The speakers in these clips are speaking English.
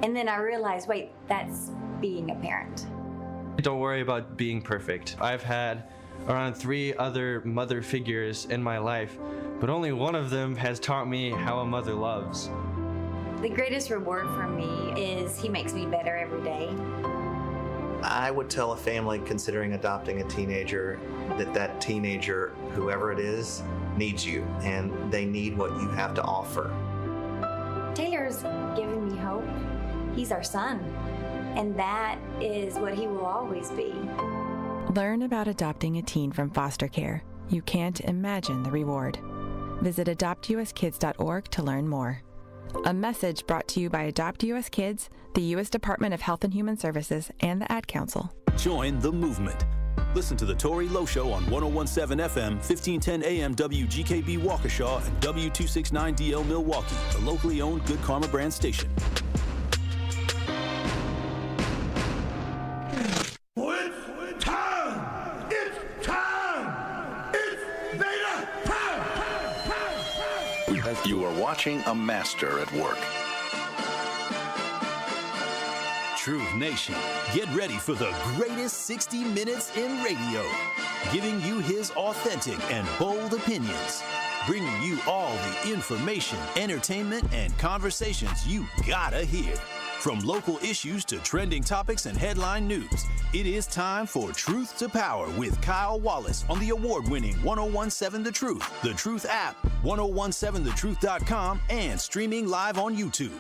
And then I realized, wait, that's being a parent. Don't worry about being perfect. I've had around 3 other mother figures in my life, but only one of them has taught me how a mother loves. The greatest reward for me is he makes me better every day. I would tell a family considering adopting a teenager that teenager, whoever it is, needs you, and they need what you have to offer. Taylor's given me hope. He's our son, and that is what he will always be. Learn about adopting a teen from foster care. You can't imagine the reward. Visit adoptuskids.org to learn more. A message brought to you by Adopt US Kids, the U.S. Department of Health and Human Services, and the Ad Council. Join the movement. Listen to The Tori Lowe Show on 101.7 FM, 1510 AM WGKB Waukesha, and W269DL Milwaukee, the locally owned Good Karma brand station. It's time! It's time! It's Beta time! You are watching a master at work. Truth Nation, get ready for the greatest 60 minutes in radio, giving you his authentic and bold opinions, bringing you all the information, entertainment, and conversations you gotta hear. From local issues to trending topics and headline news, it is time for Truth to Power with Kyle Wallace on the award-winning 101.7 The Truth app, 1017thetruth.com, and streaming live on YouTube.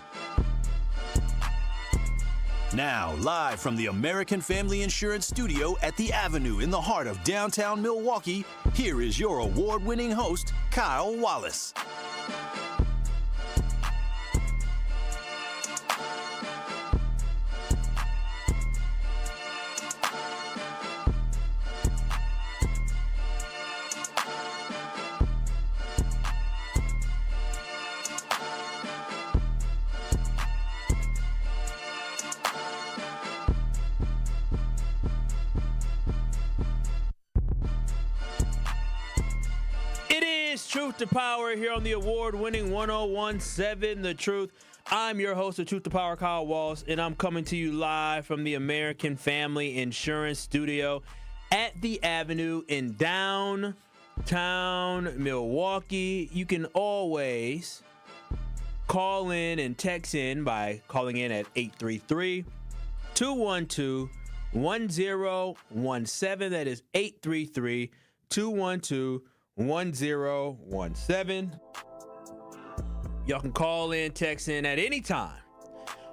Now, live from the American Family Insurance Studio at the Avenue in the heart of downtown Milwaukee, here is your award-winning host, Kyle Wallace. Truth to Power here on the award-winning 101.7 The Truth. I'm your host of Truth to Power, Kyle Wallace, and I'm coming to you live from the American Family Insurance Studio at the Avenue in downtown Milwaukee. You can always call in and text in by calling in at 833-212-1017. That is 833-212-1017. Y'all can call in, text in at any time.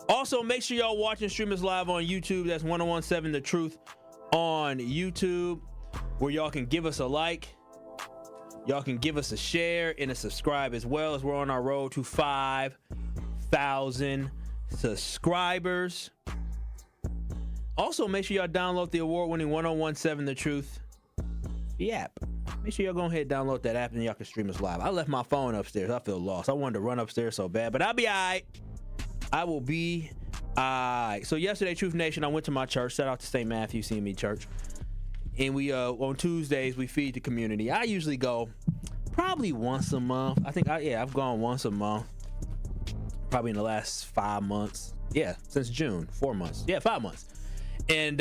Also, make sure y'all watch and stream us live on YouTube. That's 1017 The Truth on YouTube, where y'all can give us a like. Y'all can give us a share and a subscribe as well, as we're on our road to 5,000 subscribers. Also, make sure y'all download the award-winning 1017 The Truth, the app. Make sure y'all go ahead and download that app and y'all can stream us live. I left my phone upstairs. I feel lost. I wanted to run upstairs so bad, but I'll be all right. I will be all right. So yesterday, Truth Nation, I went to my church. Shout out to St. Matthew CME Church. And we on Tuesdays, we feed the community. I usually go probably once a month. I think, I've gone once a month. Probably in the last 5 months. Yeah, since June. 4 months. Yeah, 5 months. And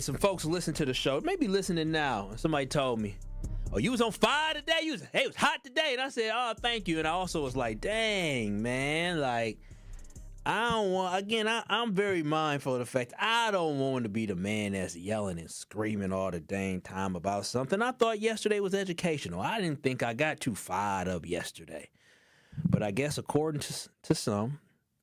some folks listen to the show, maybe listening now. Somebody told me, "Oh, you was on fire today. It was hot today." And I said, "Oh, thank you." And I also was like, "Dang, man, like I don't want." Again, I'm very mindful of the fact I don't want to be the man that's yelling and screaming all the dang time about something. I thought yesterday was educational. I didn't think I got too fired up yesterday, but I guess according to some,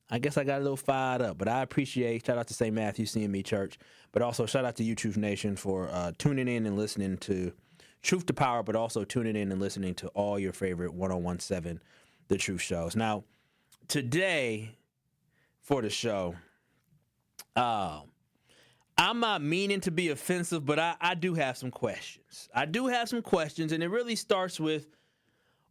I guess I got a little fired up. But I appreciate. Shout out to St. Matthew CME Church. But also shout out to you, Truth Nation, for tuning in and listening to Truth to Power, but also tuning in and listening to all your favorite 1017 The Truth shows. Now, today for the show, I'm not meaning to be offensive, but I do have some questions. And it really starts with,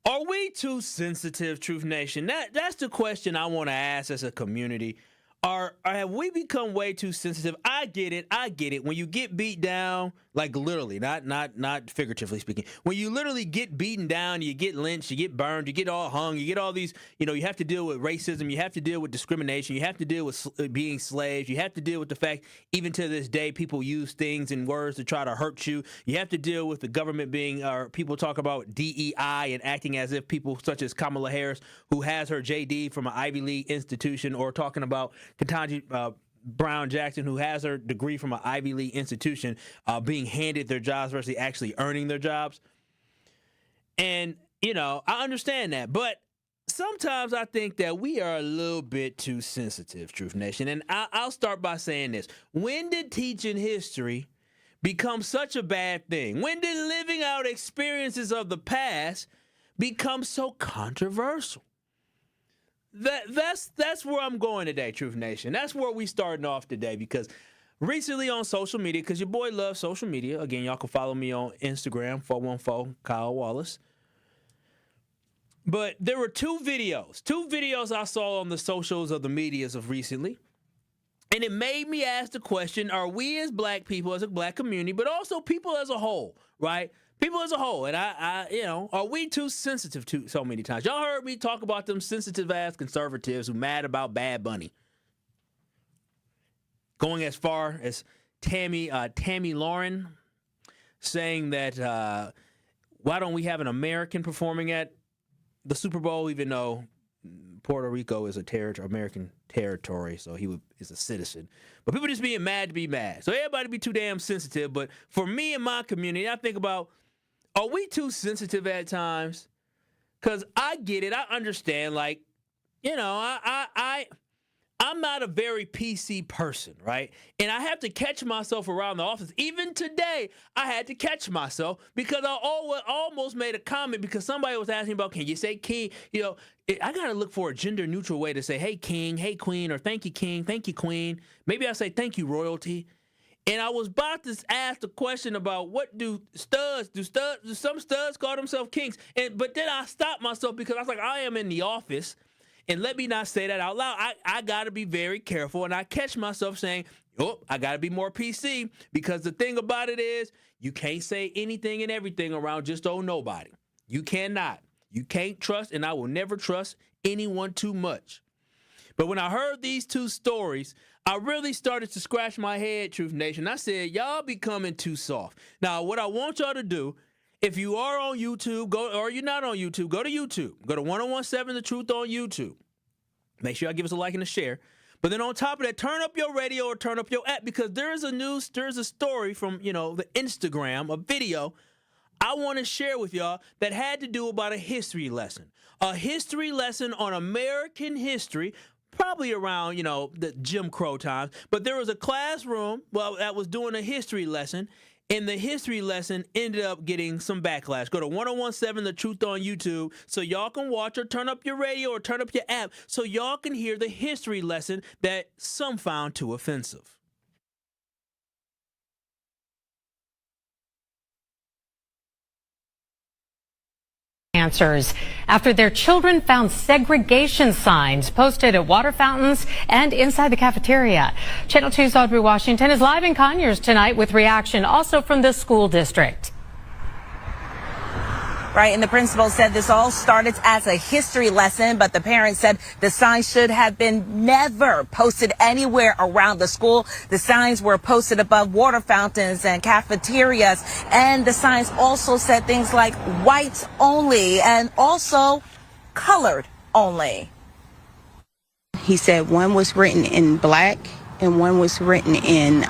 are we too sensitive, Truth Nation? That's the question I want to ask as a community. Or have we become way too sensitive? I get it. When you get beat down, Like literally, not figuratively speaking. When you literally get beaten down, you get lynched, you get burned, you get all hung, you get all these, you have to deal with racism, you have to deal with discrimination, you have to deal with being slaves, you have to deal with the fact, even to this day, people use things and words to try to hurt you. You have to deal with the government being, or people talk about DEI and acting as if people such as Kamala Harris, who has her JD from an Ivy League institution, or talking about Ketanji Brown Jackson, who has her degree from an Ivy League institution, being handed their jobs versus actually earning their jobs. And, I understand that. But sometimes I think that we are a little bit too sensitive, Truth Nation. And I'll start by saying this. When did teaching history become such a bad thing? When did living out experiences of the past become so controversial? That's where I'm going today, Truth Nation. That's where we starting off today, because recently on social media, because your boy loves social media. Again, y'all can follow me on Instagram, 414 Kyle Wallace. But there were two videos I saw on the socials of the medias of recently. And it made me ask the question, are we as black people, as a black community, but also people as a whole, right? People as a whole, and are we too sensitive to so many times? Y'all heard me talk about them sensitive-ass conservatives who mad about Bad Bunny. Going as far as Tammy Lauren saying that, why don't we have an American performing at the Super Bowl, even though Puerto Rico is American territory, so he is a citizen. But people just being mad to be mad. So everybody be too damn sensitive. But for me and my community, I think about, are we too sensitive at times? Because I get it. I understand. Like, I'm not a very PC person, right? And I have to catch myself around the office. Even today, I had to catch myself because I almost made a comment because somebody was asking about, can you say king? I got to look for a gender-neutral way to say, hey, king, hey, queen, or thank you, king, thank you, queen. Maybe I say thank you, royalty. And I was about to ask the question about what do some studs call themselves kings? But then I stopped myself because I was like, I am in the office, and let me not say that out loud. I got to be very careful, and I catch myself saying, I got to be more PC, because the thing about it is you can't say anything and everything around just nobody. You cannot. You can't trust, and I will never trust anyone too much. But when I heard these two stories, I really started to scratch my head, Truth Nation. I said, y'all becoming too soft. Now, what I want y'all to do, if you are on YouTube, or you're not on YouTube, go to YouTube. Go to 1017 The Truth on YouTube. Make sure y'all give us a like and a share. But then on top of that, turn up your radio or turn up your app, because there's a story from, the Instagram, a video I want to share with y'all that had to do about a history lesson. A history lesson on American history, probably around, the Jim Crow times. But there was a classroom, that was doing a history lesson, and the history lesson ended up getting some backlash. Go to 1017 The Truth on YouTube so y'all can watch, or turn up your radio or turn up your app so y'all can hear the history lesson that some found too offensive. Answers after their children found segregation signs posted at water fountains and inside the cafeteria. Channel 2's Audrey Washington is live in Conyers tonight with reaction also from the school district. Right, and the principal said this all started as a history lesson, but the parents said the signs should have been never posted anywhere around the school. The signs were posted above water fountains and cafeterias, and the signs also said things like whites only and also colored only. He said one was written in black and one was written in,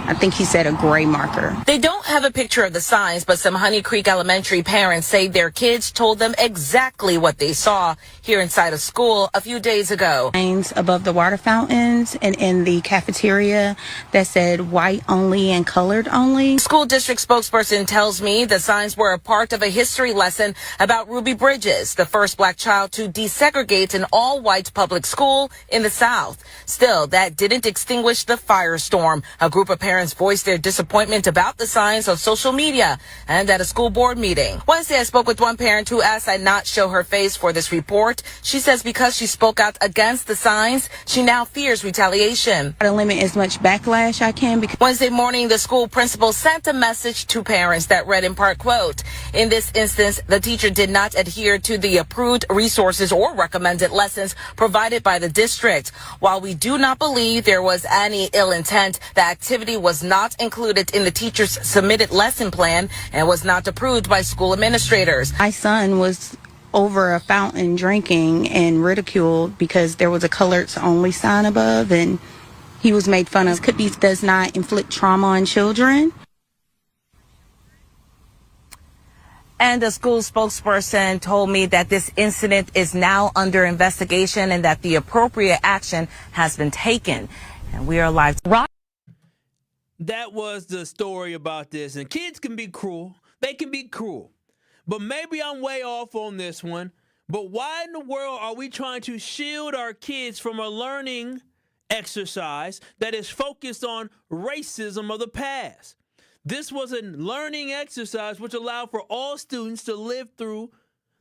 I think he said a gray marker. They don't have a picture of the signs, but some Honey Creek Elementary parents say their kids told them exactly what they saw here inside a school a few days ago. Signs above the water fountains and in the cafeteria that said white only and colored only. School district spokesperson tells me the signs were a part of a history lesson about Ruby Bridges, the first black child to desegregate an all-white public school in the South. Still, that didn't extinguish the firestorm. A group of parents voiced their disappointment about the signs signs on social media and at a school board meeting. Wednesday, I spoke with one parent who asked I not show her face for this report. She says because she spoke out against the signs, she now fears retaliation. I limit as much backlash I can. Wednesday morning, the school principal sent a message to parents that read in part, quote, "In this instance, the teacher did not adhere to the approved resources or recommended lessons provided by the district. While we do not believe there was any ill intent, the activity was not included in the teacher's submitted lesson plan and was not approved by school administrators." My son was over a fountain drinking and ridiculed because there was a coloreds only sign above, and he was made fun of. Cookies does not inflict trauma on children. And the school spokesperson told me that this incident is now under investigation and that the appropriate action has been taken. And we are live. That was the story about this. And kids can be cruel. They can be cruel. But maybe I'm way off on this one. But why in the world are we trying to shield our kids from a learning exercise that is focused on racism of the past? This was a learning exercise which allowed for all students to live through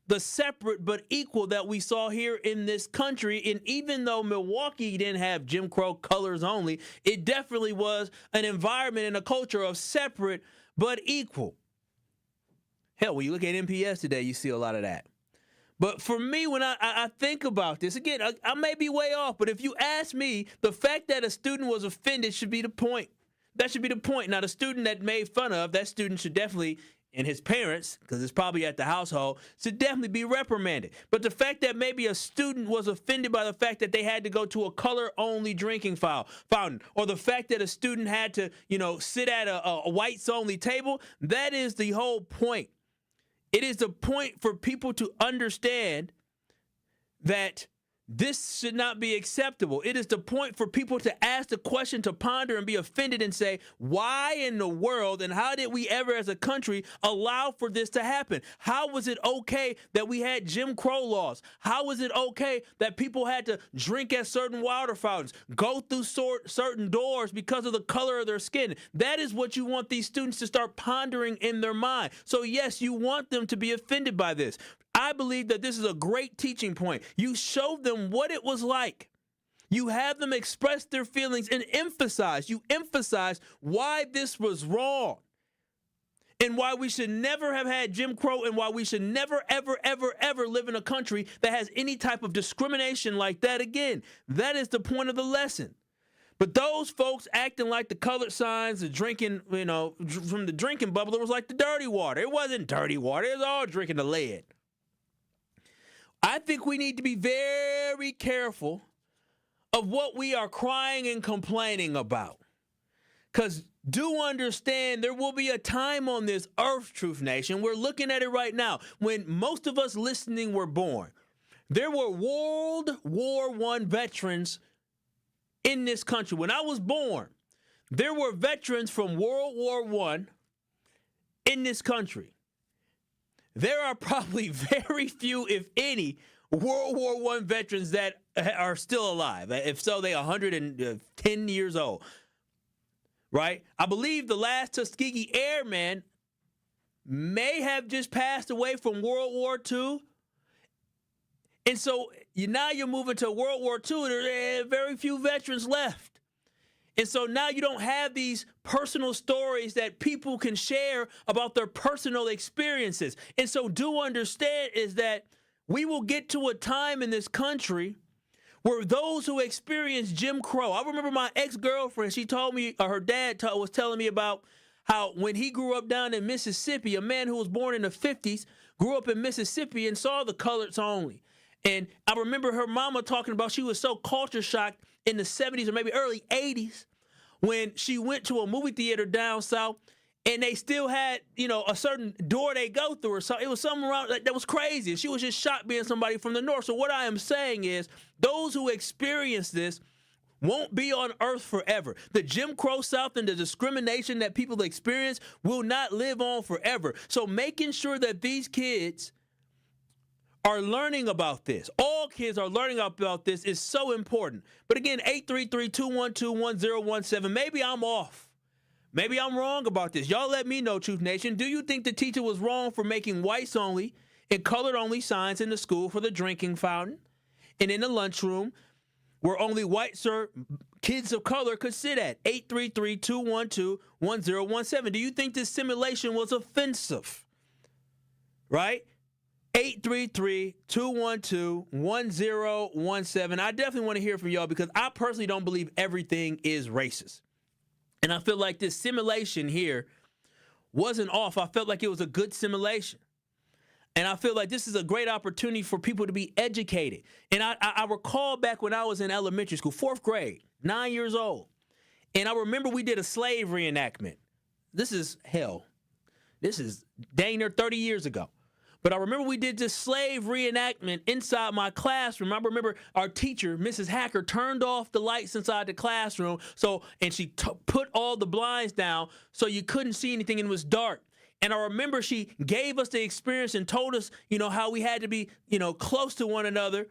the separate but equal that we saw here in this country. And even though Milwaukee didn't have Jim Crow colors only, it definitely was an environment and a culture of separate but equal. Hell, when you look at MPS today, you see a lot of that. But for me, when I think about this, again, I may be way off, but if you ask me, the fact that a student was offended should be the point. That should be the point. Now, the student that made fun of, that student should definitely, and his parents, because it's probably at the household, should definitely be reprimanded. But the fact that maybe a student was offended by the fact that they had to go to a color-only drinking fountain, or the fact that a student had to, sit at a whites-only table, that is the whole point. It is the point for people to understand that this should not be acceptable. It is the point for people to ask the question, to ponder and be offended and say, why in the world and how did we ever as a country allow for this to happen? How was it okay that we had Jim Crow laws? How was it okay that people had to drink at certain water fountains, go through certain doors because of the color of their skin? That is what you want these students to start pondering in their mind. So yes, you want them to be offended by this. I believe that this is a great teaching point. You show them what it was like. You have them express their feelings and emphasize. You emphasize why this was wrong and why we should never have had Jim Crow and why we should never, ever, ever, ever live in a country that has any type of discrimination like that again. That is the point of the lesson. But those folks acting like the colored signs, the drinking, from the drinking bubble, it was like the dirty water. It wasn't dirty water. It was all drinking the lead. I think we need to be very careful of what we are crying and complaining about. Because do understand there will be a time on this earth, Truth Nation. We're looking at it right now. When most of us listening were born, there were World War I veterans in this country. When I was born, there were veterans from World War I in this country. There are probably very few, if any, World War I veterans that are still alive. If so, they are 110 years old, right? I believe the last Tuskegee Airman may have just passed away from World War II. And so now you're moving to World War II. There are very few veterans left. And so now you don't have these personal stories that people can share about their personal experiences. And so do understand is that we will get to a time in this country where those who experienced Jim Crow, I remember my ex-girlfriend, she told me, her dad was telling me about how when he grew up down in Mississippi, a man who was born in the 50s, grew up in Mississippi and saw the coloreds only. And I remember her mama talking about she was so culture shocked in the 70s or maybe early 80s when she went to a movie theater down south and they still had, a certain door they go through or something. It was something around that was crazy. And she was just shocked being somebody from the north. So what I am saying is those who experience this won't be on earth forever. The Jim Crow South and the discrimination that people experience will not live on forever. So making sure that these kids are learning about this. All kids are learning about this is so important. But again, 833-212-1017. Maybe I'm off. maybe I'm wrong about this. Y'all let me know, Truth Nation. Do you think the teacher was wrong for making whites only and colored only signs in the school for the drinking fountain and in the lunchroom where only whites or kids of color could sit at? 833-212-1017. Do you think this simulation was offensive? Right? 833-212-1017. I definitely want to hear from y'all because I personally don't believe everything is racist. And I feel like this simulation here wasn't off. I felt like it was a good simulation. And I feel like this is a great opportunity for people to be educated. And I recall back when I was in elementary school, 4th grade, 9 years old. And I remember we did a slave reenactment. This is hell. This is dang near 30 years ago. But I remember we did this slave reenactment inside my classroom. I remember our teacher, Mrs. Hacker, turned off the lights inside the classroom. And she put all the blinds down so you couldn't see anything and it was dark. And I remember she gave us the experience and told us, how we had to be, close to one another,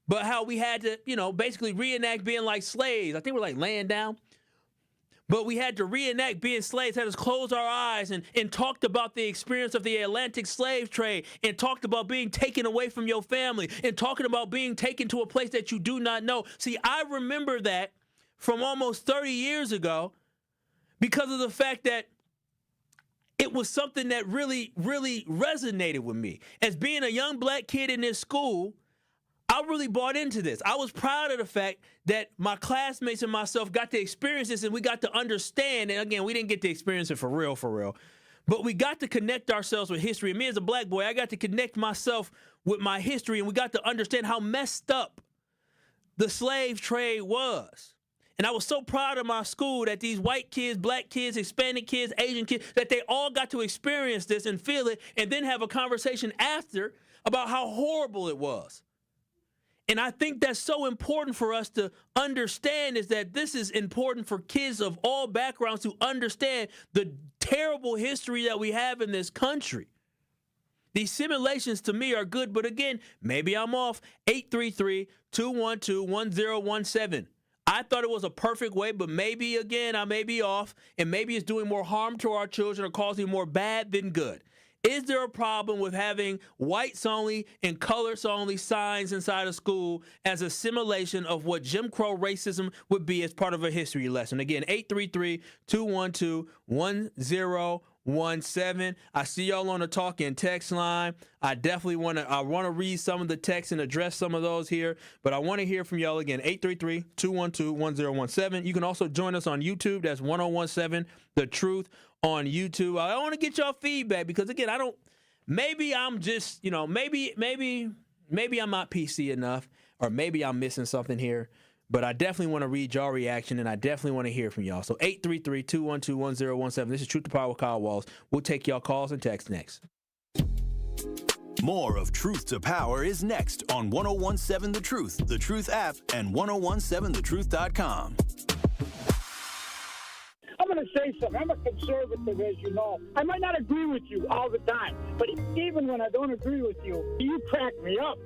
but how we had to, basically reenact being like slaves. I think we're like laying down. But we had to reenact being slaves, had us close our eyes and talked about the experience of the Atlantic slave trade and talked about being taken away from your family and talking about being taken to a place that you do not know. See, I remember that from almost 30 years ago because of the fact that it was something that really, really resonated with me. As being a young black kid in this school, I really bought into this. I was proud of the fact that my classmates and myself got to experience this and we got to understand. And again, we didn't get to experience it for real. But we got to connect ourselves with history. And me as a black boy, I got to connect myself with my history and we got to understand how messed up the slave trade was. And I was so proud of my school that these white kids, black kids, Hispanic kids, Asian kids, that they all got to experience this and feel it and then have a conversation after about how horrible it was. And I think that's so important for us to understand is that this is important for kids of all backgrounds to understand the terrible history that we have in this country. These simulations to me are good, but again, maybe I'm off. 833-212-1017. I thought it was a perfect way, but maybe, again, I may be off, and maybe it's doing more harm to our children or causing more bad than good. Is there a problem with having whites only and colors only signs inside a school as a simulation of what Jim Crow racism would be as part of a history lesson? Again, 833-212-1017. I see y'all on the talk and text line. I definitely want to read some of the texts and address some of those here, but I want to hear from y'all again. 833-212-1017. You can also join us on YouTube. That's 1017 The Truth on YouTube. I want to get y'all feedback because again, maybe I'm just, maybe I'm not PC enough or maybe I'm missing something here, but I definitely want to read y'all reaction and I definitely want to hear from y'all. So 833-212-1017. This is Truth to Power with Kyle Wallace. We'll take y'all calls and texts next. More of Truth to Power is next on 1017 The Truth, The Truth app, and 1017thetruth.com. I'm going to say something. I'm a conservative, as you know. I might not agree with you all the time, but even when I don't agree with you, you crack me up.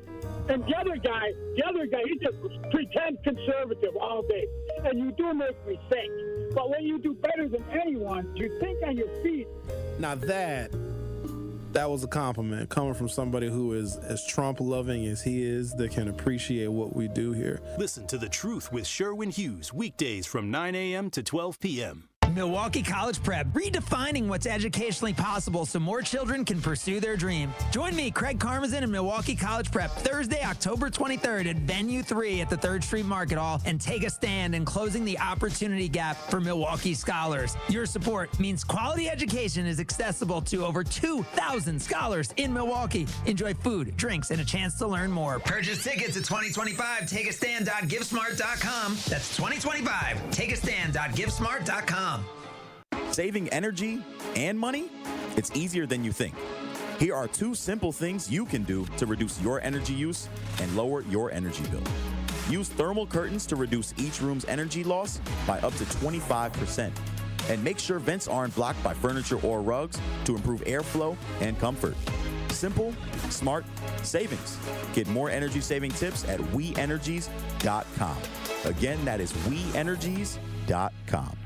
And the other guy, he just pretends conservative all day. And you do make me think. But when you do better than anyone, you think on your feet. Now that was a compliment coming from somebody who is as Trump-loving as he is, that can appreciate what we do here. Listen to The Truth with Sherwin Hughes, weekdays from 9 a.m. to 12 p.m. Milwaukee College Prep, redefining what's educationally possible so more children can pursue their dream. Join me, Craig Karmazin, and Milwaukee College Prep Thursday, October 23rd at Venue 3 at the 3rd Street Market Hall and take a stand in closing the opportunity gap for Milwaukee scholars. Your support means quality education is accessible to over 2,000 scholars in Milwaukee. Enjoy food, drinks, and a chance to learn more. Purchase tickets at 2025. TakeAstand.GiveSmart.com. That's 2025. TakeAstand.GiveSmart.com. Saving energy and money? It's easier than you think. Here are 2 simple things you can do to reduce your energy use and lower your energy bill. Use thermal curtains to reduce each room's energy loss by up to 25%. And make sure vents aren't blocked by furniture or rugs to improve airflow and comfort. Simple, smart savings. Get more energy-saving tips at WeEnergies.com. Again, that is WeEnergies.com.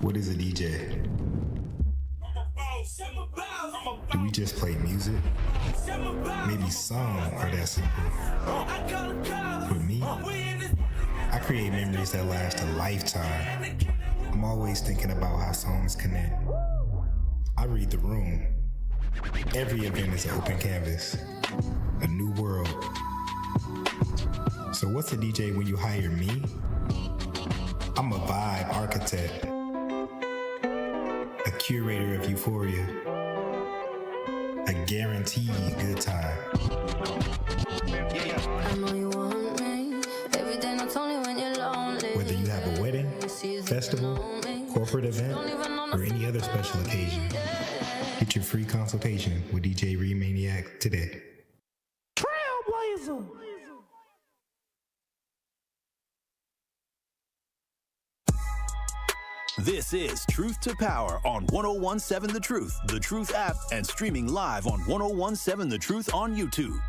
What is a DJ? Do we just play music? Maybe some are that simple. For me, I create memories that last a lifetime. I'm always thinking about how songs connect. I read the room. Every event is an open canvas, a new world. So what's a DJ when you hire me? I'm a vibe architect, a curator of euphoria, a guaranteed good time. I know you want me. Every day, not only when you're lonely. Whether you have a wedding, festival, corporate event, or any other special occasion, get your free consultation with DJ Remaniac today. Trailblazer. This is Truth to Power on 1017 The Truth app, and streaming live on 1017 The Truth on YouTube.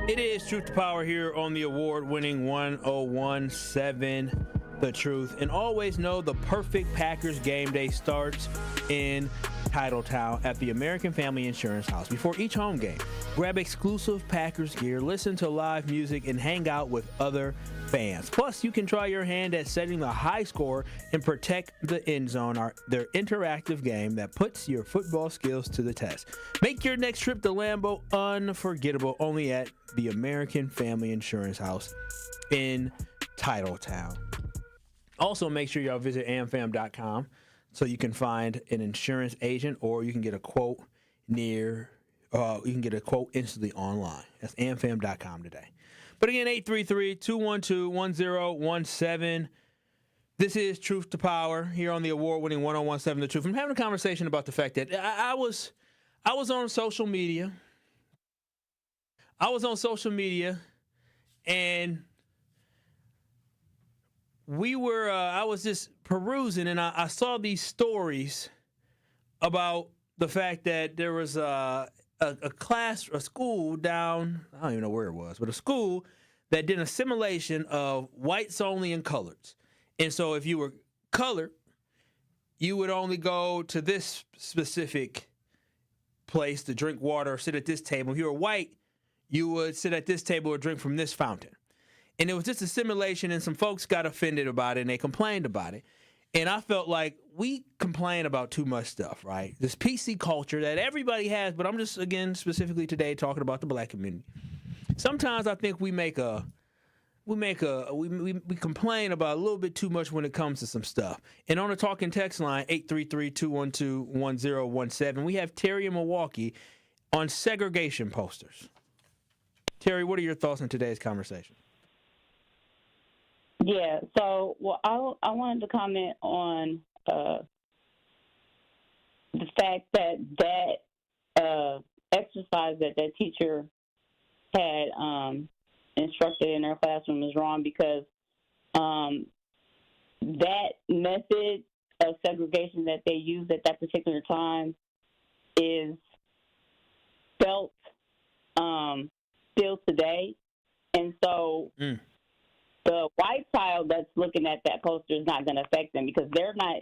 It is Truth to Power here on the award-winning 1017 The Truth. And always know the perfect Packers game day starts in Titletown at the American Family Insurance House. Before each home game, grab exclusive Packers gear, listen to live music, and hang out with other fans. Plus, you can try your hand at setting the high score and protect the end zone, their interactive game that puts your football skills to the test. Make your next trip to Lambeau unforgettable, only at the American Family Insurance House in Titletown. Also, make sure y'all visit amfam.com so you can find an insurance agent, or you can get a quote instantly online. That's amfam.com today. But again, 833-212-1017. This is Truth to Power here on the award-winning 1017 The Truth. I'm having a conversation about the fact that I was on social media. And I was just perusing, and I saw these stories about the fact that there was a school down, I don't even know where it was, but a school that did a simulation of whites only and coloreds. And so if you were colored, you would only go to this specific place to drink water or sit at this table. If you were white, you would sit at this table or drink from this fountain. And it was just a simulation, and some folks got offended about it, and they complained about it. And I felt like we complain about too much stuff, right? This PC culture that everybody has, but I'm just, again, specifically today talking about the black community. Sometimes I think we complain about a little bit too much when it comes to some stuff. And on the talking text line, 833-212-1017, we have Terry in Milwaukee on segregation posters. Terry, what are your thoughts on today's conversation? Yeah, so I wanted to comment on the fact that exercise that teacher had instructed in her classroom is wrong, because that method of segregation that they used at that particular time is felt still today. And so the white child that's looking at that poster is not going to affect them, because they're not,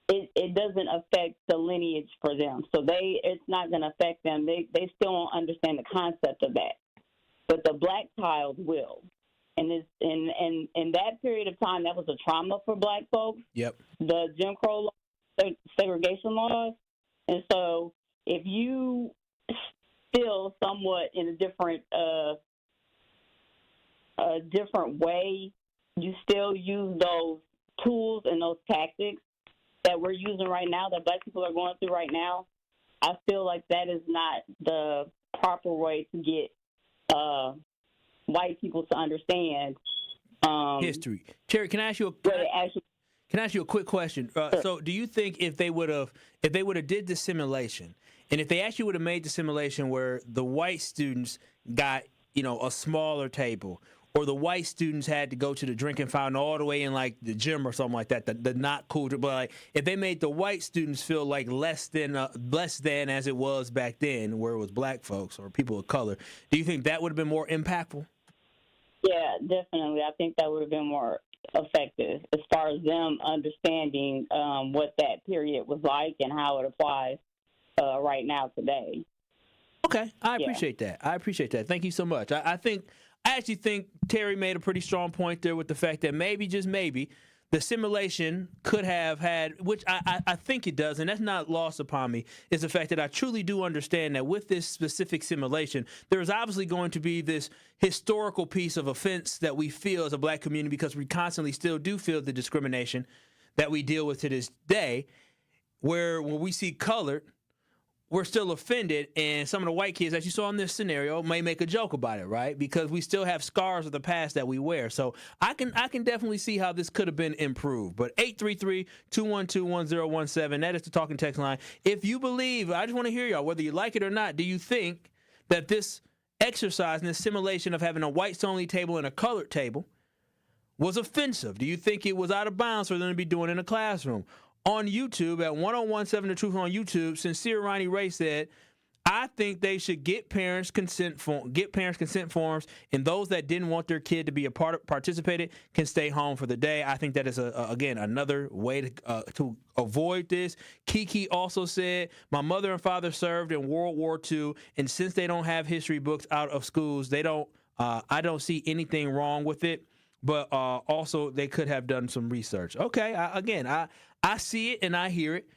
it doesn't affect the lineage for them. So it's not going to affect them. They still don't understand the concept of that. But the black child will. And in that period of time, that was a trauma for black folks. Yep. The Jim Crow law, segregation laws. And so if you feel somewhat in a different way, you still use those tools and those tactics that we're using right now, that black people are going through right now. I feel like that is not the proper way to get white people to understand history. Terry, can I ask you a quick question? Sure. So, do you think if they would have did the simulation, and if they actually would have made the simulation where the white students got a smaller table, or the white students had to go to the drinking fountain all the way in like the gym or something like that, the not cool. But like if they made the white students feel like less than as it was back then, where it was black folks or people of color, do you think that would have been more impactful? Yeah, definitely. I think that would have been more effective as far as them understanding what that period was like and how it applies right now today. Okay, I appreciate that. I appreciate that. Thank you so much. I actually think Terry made a pretty strong point there with the fact that maybe, just maybe, the simulation could have had, which I think it does, and that's not lost upon me, is the fact that I truly do understand that with this specific simulation, there is obviously going to be this historical piece of offense that we feel as a black community because we constantly still do feel the discrimination that we deal with to this day, where when we see colored, we're still offended, and some of the white kids that you saw in this scenario may make a joke about it, right? Because we still have scars of the past that we wear. So I can definitely see how this could have been improved. But 833-212-1017, that is the talking text line. If you believe, I just want to hear y'all, whether you like it or not, do you think that this exercise and this simulation of having a whites-only table and a colored table was offensive? Do you think it was out of bounds for them to be doing in a classroom? On YouTube, at 1017 The Truth on YouTube, Sincere Ronnie Ray said, I think they should get parents' consent forms, and those that didn't want their kid to be participated can stay home for the day. I think that is, again, another way to avoid this. Kiki also said, my mother and father served in World War II, and since they don't have history books out of schools, I don't see anything wrong with it. But also, they could have done some research. Okay, I see it and I hear it,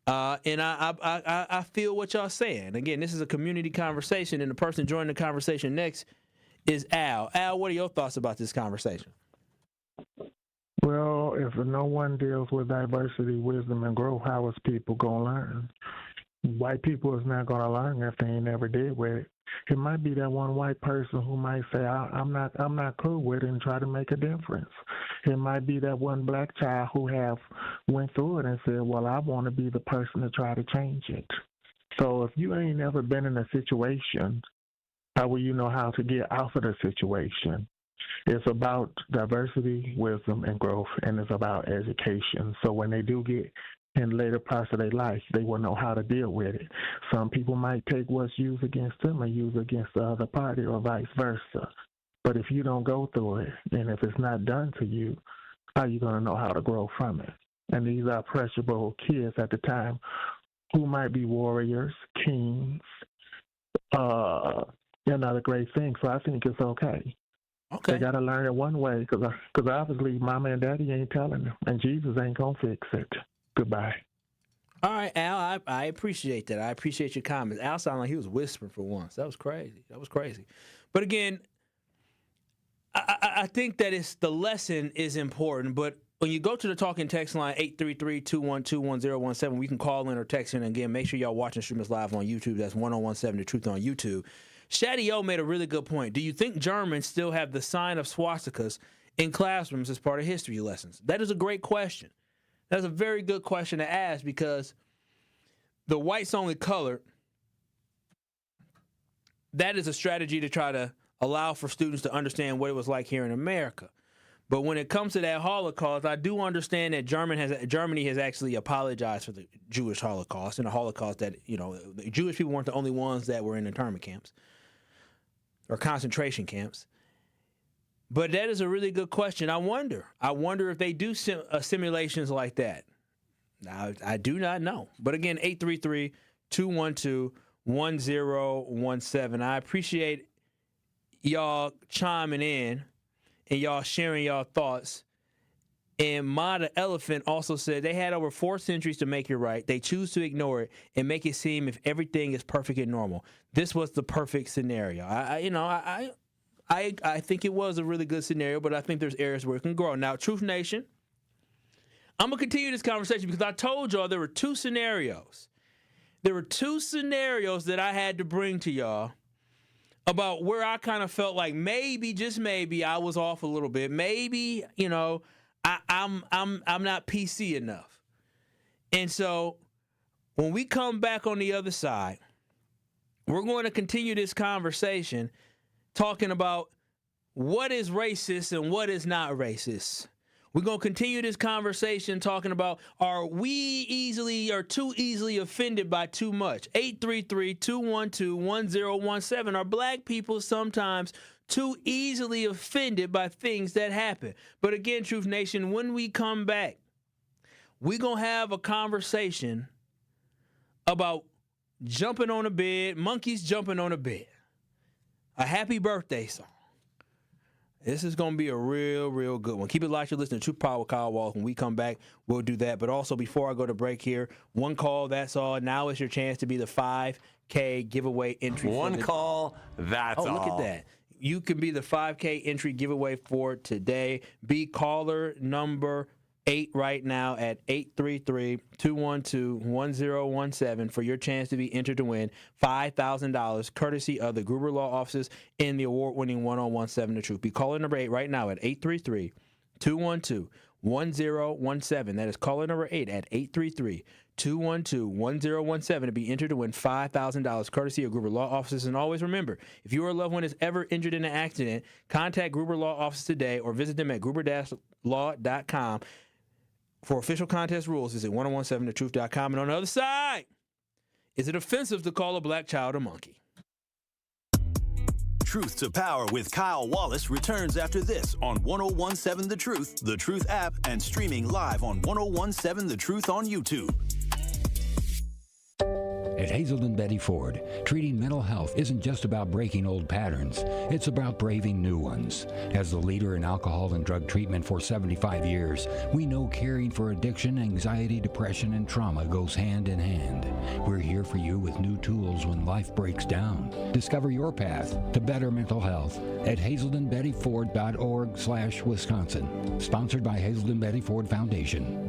and I feel what y'all saying. Again, this is a community conversation, and the person joining the conversation next is Al. Al, what are your thoughts about this conversation? Well, if no one deals with diversity, wisdom, and growth, how is people going to learn? White people is not going to learn if they ain't never did with it. It might be that one white person who might say, I'm not cool with it and try to make a difference. It might be that one black child who have went through it and said, well, I want to be the person to try to change it. So if you ain't never been in a situation, how will you know how to get out of the situation? It's about diversity, wisdom, and growth, and it's about education. So when they do get in later parts of their life, they will know how to deal with it. Some people might take what's used against them and use against the other party or vice versa. But if you don't go through it, and if it's not done to you, how are you going to know how to grow from it? And these are impressionable kids at the time who might be warriors, kings, and other great things. So I think it's okay. Okay. They got to learn it one way because obviously mama and daddy ain't telling them, and Jesus ain't going to fix it. Goodbye. All right, Al, I appreciate that. I appreciate your comments. Al sounded like he was whispering for once. That was crazy. But again, I think that the lesson is important, but when you go to the talking text line, 833-212-1017, we can call in or text in. Again, make sure y'all watching Stream Us live on YouTube. That's 1017 The Truth on YouTube. Shaddy O made a really good point. Do you think Germans still have the sign of swastikas in classrooms as part of history lessons? That is a great question. That's a very good question to ask because the whites only colored, that is a strategy to try to allow for students to understand what it was like here in America. But when it comes to that Holocaust, I do understand that Germany has actually apologized for the Jewish Holocaust, and the Holocaust that, the Jewish people weren't the only ones that were in internment camps or concentration camps. But that is a really good question. I wonder if they do simulations like that. Now, I do not know. But again, 833-212-1017. I appreciate y'all chiming in and y'all sharing y'all thoughts. And Ma the Elephant also said they had over 4 centuries to make it right. They choose to ignore it and make it seem if everything is perfect and normal. This was the perfect scenario. I think it was a really good scenario, but I think there's areas where it can grow. Now, Truth Nation, I'm going to continue this conversation because I told y'all there were 2 scenarios. There were 2 scenarios that I had to bring to y'all about where I kind of felt like maybe, just maybe, I was off a little bit. Maybe, I'm not PC enough. And so when we come back on the other side, we're going to continue this conversation talking about what is racist and what is not racist. We're going to continue this conversation talking about, are we easily or too easily offended by too much? 833-212-1017. Are black people sometimes too easily offended by things that happen? But again, Truth Nation, when we come back, we're going to have a conversation about jumping on a bed, monkeys jumping on a bed. A happy birthday song. This is going to be a real, real good one. Keep it locked. You're listening to True Power with Kyle Wallace. When we come back, we'll do that. But also, before I go to break here, one call, that's all. Now is your chance to be the 5K giveaway entry. One call, that's all. Oh, look at that. You can be the 5K entry giveaway for today. Be caller number 8 right now at 833-212-1017 for your chance to be entered to win $5,000 courtesy of the Gruber Law Offices in the award-winning 1017 The Truth. Be caller number 8 right now at 833-212-1017. That is caller number 8 at 833-212-1017 to be entered to win $5,000 courtesy of Gruber Law Offices. And always remember, if your loved one is ever injured in an accident, contact Gruber Law Offices today or visit them at gruber-law.com. For official contest rules, visit 1017thetruth.com. And on the other side, is it offensive to call a black child a monkey? Truth to Power with Kyle Wallace returns after this on 1017 The Truth app, and streaming live on 1017 The Truth on YouTube. At Hazelden Betty Ford, treating mental health isn't just about breaking old patterns. It's about braving new ones. As the leader in alcohol and drug treatment for 75 years, we know caring for addiction, anxiety, depression, and trauma goes hand in hand. We're here for you with new tools when life breaks down. Discover your path to better mental health at hazeldenbettyford.org/Wisconsin. Sponsored by Hazelden Betty Ford Foundation.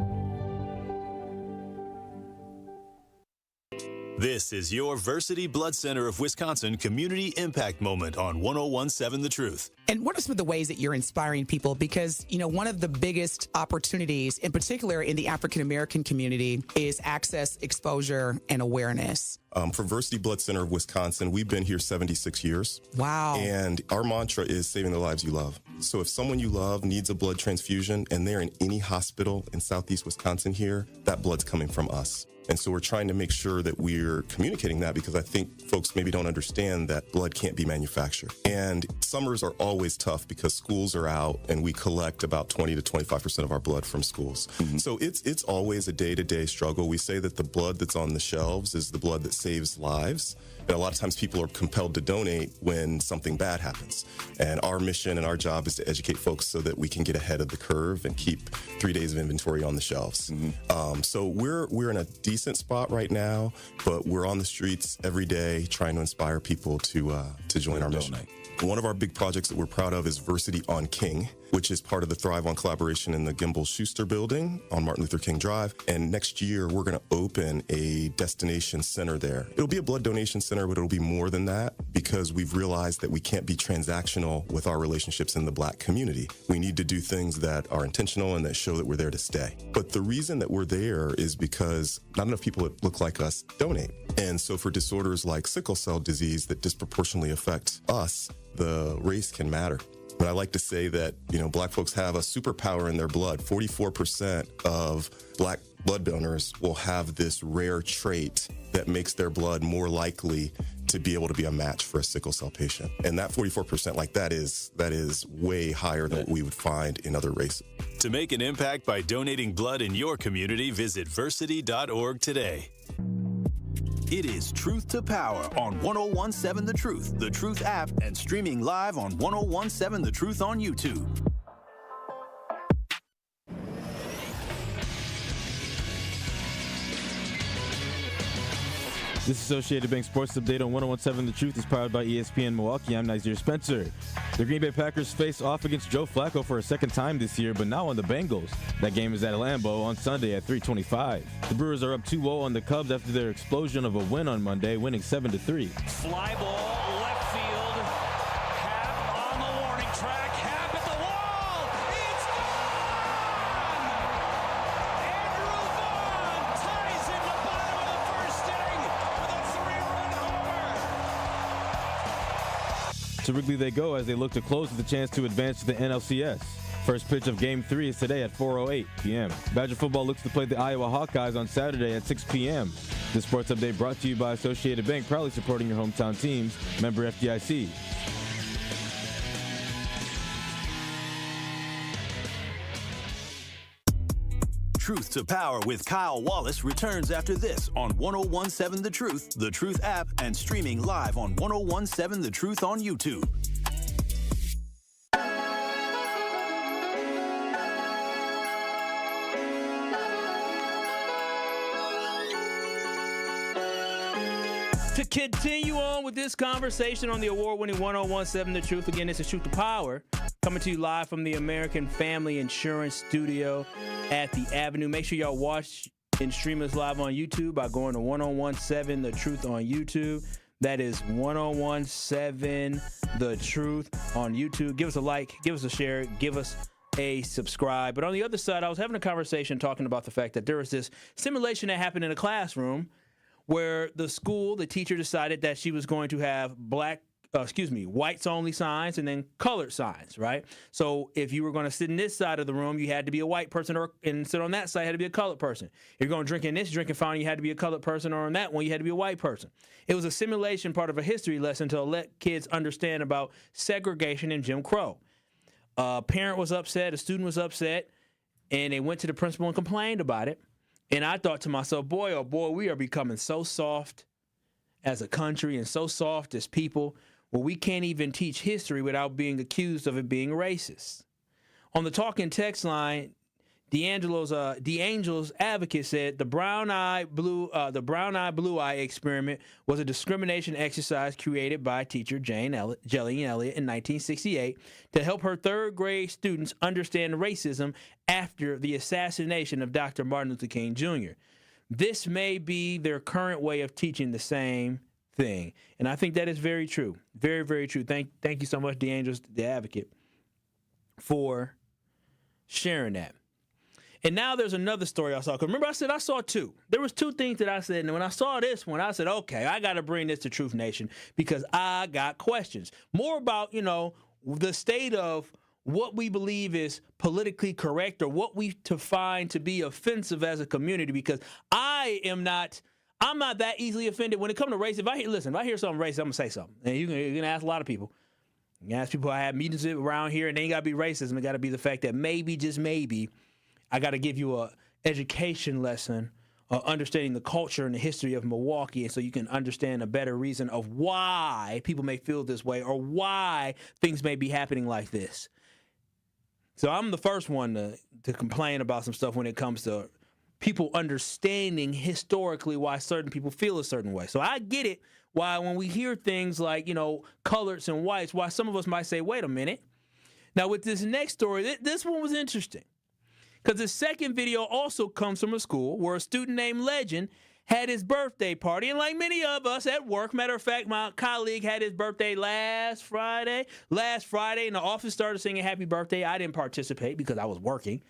This is your Versity Blood Center of Wisconsin Community Impact Moment on 1017 The Truth. And what are some of the ways that you're inspiring people? Because, you know, one of the biggest opportunities, in particular in the African-American community, is access, exposure, and awareness. For Versity Blood Center of Wisconsin, we've been here 76 years. Wow. And our mantra is saving the lives you love. So if someone you love needs a blood transfusion and they're in any hospital in Southeast Wisconsin here, that blood's coming from us. And so we're trying to make sure that we're communicating that, because I think folks maybe don't understand that blood can't be manufactured. And summers are always tough because schools are out and we collect about 20 to 25% of our blood from schools. Mm-hmm. So it's always a day-to-day struggle. We say that the blood that's on the shelves is the blood that saves lives. And a lot of times people are compelled to donate when something bad happens. And our mission and our job is to educate folks so that we can get ahead of the curve and keep 3 days of inventory on the shelves. Mm-hmm. So we're in a decent spot right now, but we're on the streets every day trying to inspire people to join our mission. One of our big projects that we're proud of is Versity on King, which is part of the Thrive On collaboration in the Gimbel Schuster building on Martin Luther King Drive. And next year, we're going to open a destination center there. It'll be a blood donation center, but it'll be more than that, because we've realized that we can't be transactional with our relationships in the Black community. We need to do things that are intentional and that show that we're there to stay. But the reason that we're there is because not enough people that look like us donate. And so for disorders like sickle cell disease that disproportionately affect us, the race can matter. But I like to say that, you know, Black folks have a superpower in their blood. 44% of Black blood donors will have this rare trait that makes their blood more likely to be able to be a match for a sickle cell patient. And that 44%, like that is way higher than what we would find in other races. To make an impact by donating blood in your community, visit versity.org today. It is Truth to Power on 1017 The Truth app, and streaming live on 1017 The Truth on YouTube. This Associated Bank Sports Update on 1017 The Truth is powered by ESPN Milwaukee. I'm Nazir Spencer. The Green Bay Packers face off against Joe Flacco for a second time this year, but now on the Bengals. That game is at Lambeau on Sunday at 3:25. The Brewers are up 2-0 on the Cubs after their explosion of a win on Monday, winning 7-3. Fly ball, left field. Happ on the warning track. Happ at the wall. It's gone! Andrew Vaughn ties in the bottom of the first inning with a 3-run homer. to Wrigley they go as they look to close with a chance to advance to the NLCS. First pitch of Game 3 is today at 4:08 p.m. Badger football looks to play the Iowa Hawkeyes on Saturday at 6 p.m. This sports update brought to you by Associated Bank, proudly supporting your hometown teams. Member FDIC. Truth to Power with Kyle Wallace returns after this on 1017 The Truth app, and streaming live on 1017 The Truth on YouTube. To continue on with this conversation on the award-winning 1017 The Truth, again, this is Truth to Power, coming to you live from the American Family Insurance Studio at the Avenue. Make sure y'all watch and stream us live on YouTube by going to 1017 The Truth on YouTube. That is 1017 The Truth on YouTube. Give us a like, give us a share, give us a subscribe. But on the other side, I was having a conversation talking about the fact that there was this simulation that happened in a classroom where the teacher decided that she was going to have whites only signs and then colored signs, right? So if you were going to sit in this side of the room, you had to be a white person, and sit on that side, you had to be a colored person. If you're going to drink in this drinking fountain, you had to be a colored person, or on that one, you had to be a white person. It was a simulation, part of a history lesson to let kids understand about segregation and Jim Crow. A parent was upset, a student was upset, and they went to the principal and complained about it. And I thought to myself, boy, oh boy, we are becoming so soft as a country and so soft as people where we can't even teach history without being accused of it being racist. On the talking text line, D'Angelo's advocate said the brown eye blue eye experiment was a discrimination exercise created by teacher Jane Elliott in 1968 to help her third grade students understand racism after the assassination of Dr. Martin Luther King Jr. This may be their current way of teaching the same thing, and I think that is very true, very, very true. Thank you so much, D'Angelo's the advocate, for sharing that. And now there's another story I saw. Because remember, I said I saw two. There was two things that I said. And when I saw this one, I said, okay, I got to bring this to Truth Nation because I got questions. More about, the state of what we believe is politically correct or what we find to be offensive as a community, because I'm not that easily offended when it comes to race. If I hear something racist, I'm going to say something. And you're going to ask a lot of people. You ask people I have meetings with around here, and they ain't got to be racism. It got to be the fact that maybe, just maybe, I got to give you a education lesson of understanding the culture and the history of Milwaukee, and so you can understand a better reason of why people may feel this way or why things may be happening like this. So I'm the first one to complain about some stuff when it comes to people understanding historically why certain people feel a certain way. So I get it why when we hear things like, coloreds and whites, why some of us might say, wait a minute. Now with this next story, this one was interesting. Because the second video also comes from a school where a student named Legend had his birthday party. And like many of us at work, matter of fact, my colleague had his birthday last Friday, and the office started singing happy birthday. I didn't participate because I was working.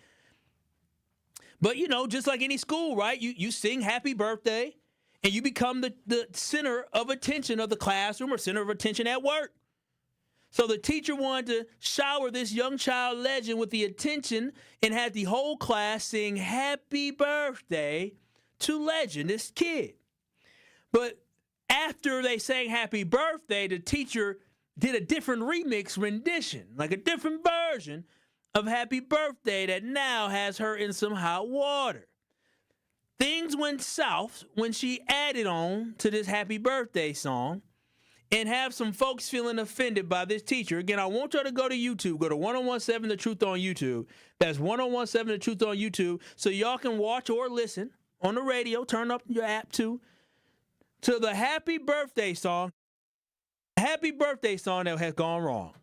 But, just like any school, right? You sing happy birthday, and you become the center of attention of the classroom or center of attention at work. So the teacher wanted to shower this young child Legend with the attention and had the whole class sing happy birthday to Legend, this kid. But after they sang happy birthday, the teacher did a different remix rendition, like a different version of happy birthday that now has her in some hot water. Things went south when she added on to this happy birthday song and have some folks feeling offended by this teacher. Again, I want y'all to go to YouTube. Go to 1017 The Truth on YouTube. That's 1017 The Truth on YouTube. So y'all can watch or listen on the radio. Turn up your app to the happy birthday song. Happy birthday song that has gone wrong.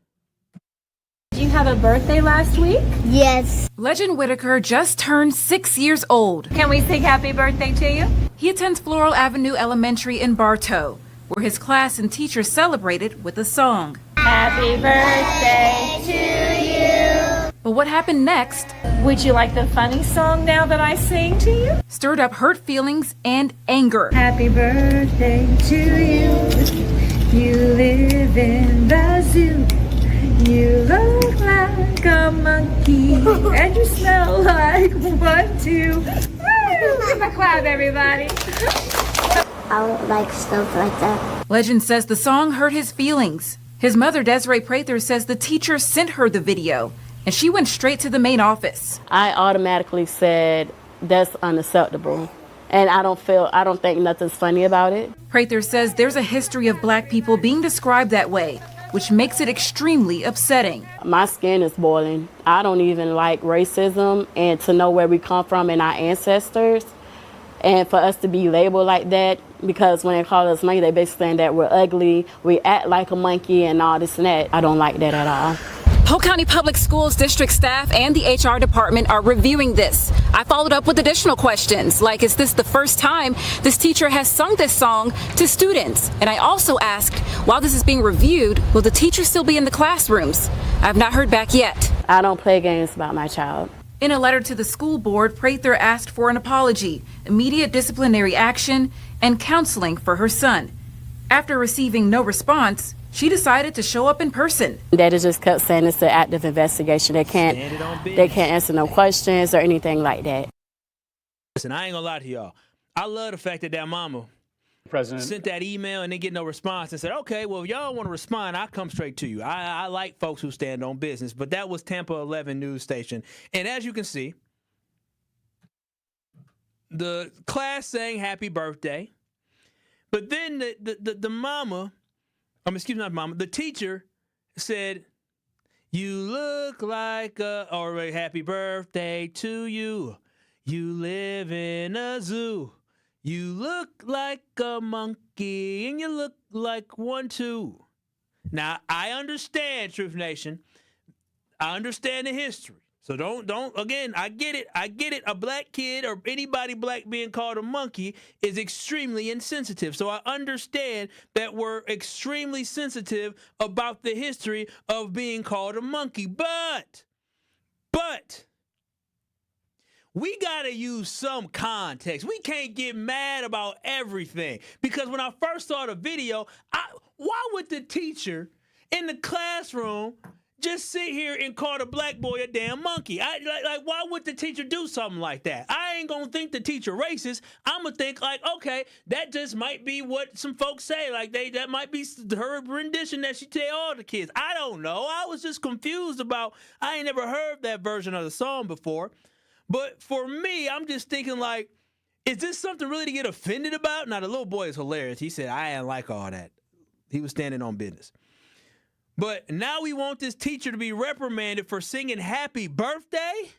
Did you have a birthday last week? Yes. Legend Whitaker just turned 6 years old. Can we sing happy birthday to you? He attends Floral Avenue Elementary in Bartow, where his class and teachers celebrated with a song. Happy birthday to you. But what happened next? Would you like the funny song now that I sing to you? Stirred up hurt feelings and anger. Happy birthday to you. You live in the zoo. You look like a monkey. And you smell like 1, 2. Woo! Give a clap, everybody. I would like stuff like that. Legend says the song hurt his feelings. His mother, Desiree Prather, says the teacher sent her the video, and she went straight to the main office. I automatically said, that's unacceptable. And I don't think nothing's funny about it. Prather says there's a history of black people being described that way, which makes it extremely upsetting. My skin is boiling. I don't even like racism, and to know where we come from and our ancestors, and for us to be labeled like that, because when they call us monkey, they basically saying that we're ugly, we act like a monkey and all this and that. I don't like that at all. Polk County Public Schools district staff and the HR department are reviewing this. I followed up with additional questions, like is this the first time this teacher has sung this song to students? And I also asked, while this is being reviewed, will the teacher still be in the classrooms? I have not heard back yet. I don't play games about my child. In a letter to the school board, Prather asked for an apology, immediate disciplinary action, and counseling for her son. After receiving no response, she decided to show up in person. They just kept saying it's an active investigation. They can't answer no questions or anything like that. Listen, I ain't gonna lie to y'all. I love the fact that mama sent that email and didn't get no response and said, okay, well, if y'all want to respond, I'll come straight to you. I like folks who stand on business, but that was Tampa 11 news station. And as you can see, the class sang happy birthday, but then the mama, the teacher said, you look like or happy birthday to you. You live in a zoo. You look like a monkey, and you look like 1, 2. Now, I understand, Truth Nation. I understand the history. So again, I get it. A black kid or anybody black being called a monkey is extremely insensitive. So I understand that we're extremely sensitive about the history of being called a monkey. But we got to use some context. We can't get mad about everything. Because when I first saw the video, why would the teacher in the classroom just sit here and call the black boy a damn monkey? Why would the teacher do something like that? I ain't gonna think the teacher racist. I'm gonna think like, okay, that just might be what some folks say. Like that might be her rendition that she tell all the kids. I don't know. I was just confused about. I ain't never heard that version of the song before. But for me, I'm just thinking like, is this something really to get offended about? Now the little boy is hilarious. He said, I ain't like all that. He was standing on business. But now we want this teacher to be reprimanded for singing happy birthday?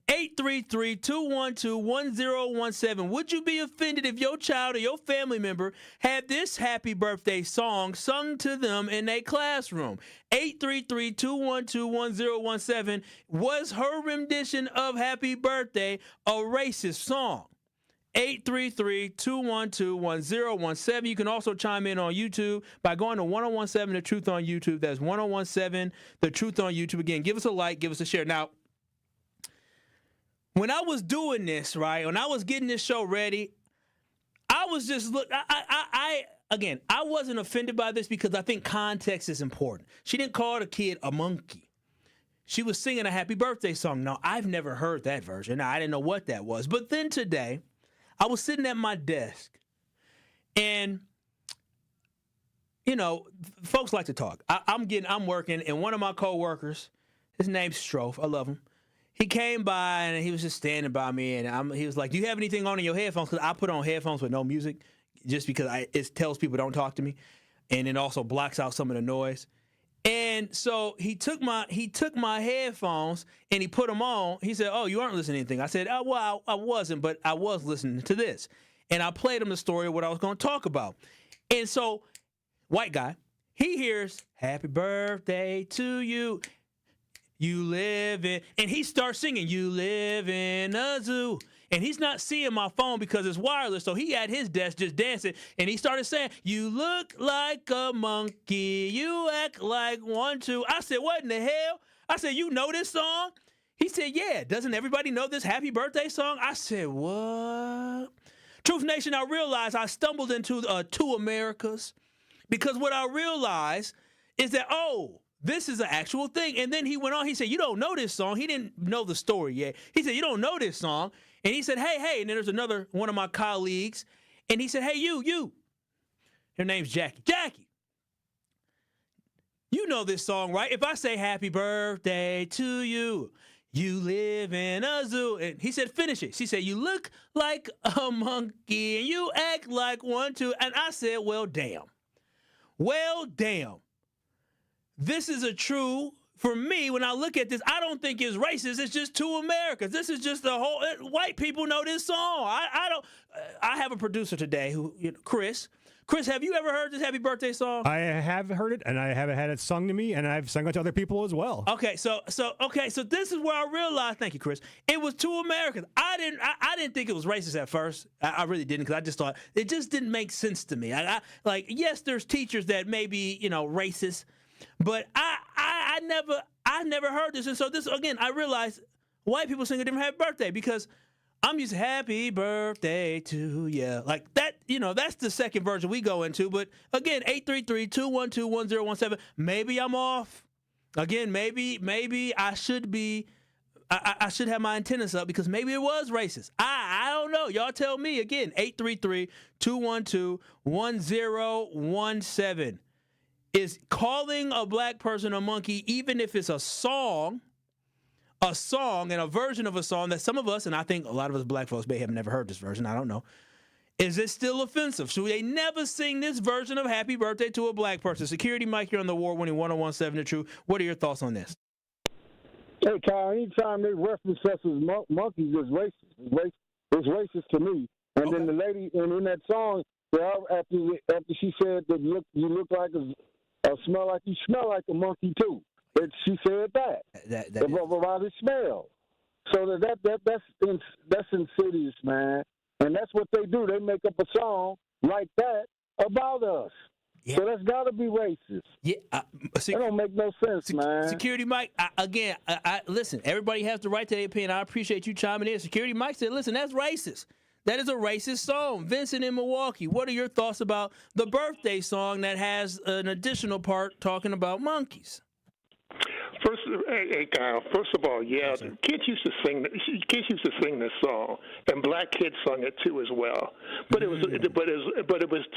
833-212-1017. Would you be offended if your child or your family member had this happy birthday song sung to them in a classroom? 833-212-1017. Was her rendition of happy birthday a racist song? 833-212-1017. You can also chime in on YouTube by going to 1017 The Truth on YouTube. That's 1017 The Truth on YouTube. Again, give us a like, give us a share. Now, when I was doing this, right, when I was getting this show ready, I was just I wasn't offended by this because I think context is important. She didn't call the kid a monkey. She was singing a happy birthday song. Now, I've never heard that version. I didn't know what that was. But then today, I was sitting at my desk, and, you know, folks like to talk. I'm working, and one of my coworkers, his name's Strofe, I love him. He came by, and he was just standing by me, and he was like, do you have anything on in your headphones? Because I put on headphones with no music just because it tells people don't talk to me, and it also blocks out some of the noise. And so he took my headphones and he put them on. He said, oh, you aren't listening to anything. I said, oh, well, I wasn't, but I was listening to this. And I played him the story of what I was going to talk about. And so, white guy, he hears, happy birthday to you. You live in, and he starts singing, you live in a zoo. And he's not seeing my phone because it's wireless, so he at his desk just dancing, and he started saying, you look like a monkey, you act like 1, 2. I said, what in the hell? I said, you know this song? He said, yeah, doesn't everybody know this happy birthday song? I said, what? Truth Nation, I realized I stumbled into two Americas, because what I realized is that, oh, this is an actual thing. And then he went on, he said, you don't know this song. He didn't know the story yet. He said, you don't know this song. And he said, hey. And then there's another one of my colleagues. And he said, hey, you. Her name's Jackie. Jackie, you know this song, right? If I say happy birthday to you, you live in a zoo. And he said, finish it. She said, you look like a monkey and you act like one too. And I said, well, damn. Well, damn. This is a true, for me, when I look at this, I don't think it's racist. It's just two Americas. This is just the whole, white people know this song. I have a producer today who, Chris. Chris, have you ever heard this happy birthday song? I have heard it, and I haven't had it sung to me, and I've sung it to other people as well. Okay, so this is where I realized, thank you, Chris, it was two Americans. I didn't think it was racist at first. I really didn't, because I just thought it just didn't make sense to me. Yes, there's teachers that may be, racist, but I never heard this. And so this, again, I realized white people sing a different happy birthday, because I'm used to happy birthday to you. Like that, that's the second version we go into. But again, 833-212-1017. Maybe I'm off. Again, maybe I should be, I should have my antennas up, because maybe it was racist. I don't know. Y'all tell me. Again, 833-212-1017. Is calling a black person a monkey, even if it's a song and a version of a song that some of us, and I think a lot of us black folks may have never heard this version, I don't know, is it still offensive? Should they never sing this version of Happy Birthday to a black person? Security Mike here on the award-winning 1017 The Truth. What are your thoughts on this? Hey, Kyle, anytime they reference us as monkeys, it's racist. It's racist to me. And then the lady, and in that song, after she said that you look like smell like you smell like a monkey too. She said that about his smell. So that's insidious, man. And that's what they do. They make up a song like that about us. Yeah. So that's got to be racist. Yeah, that don't make no sense, man. Security Mike, listen, everybody has the right to their opinion. I appreciate you chiming in. Security Mike said, listen, that's racist. That is a racist song. Vincent in Milwaukee, what are your thoughts about the birthday song that has an additional part talking about monkeys? Hey, Kyle. First of all, yeah, kids used to sing this song, and black kids sung it too as well. But it was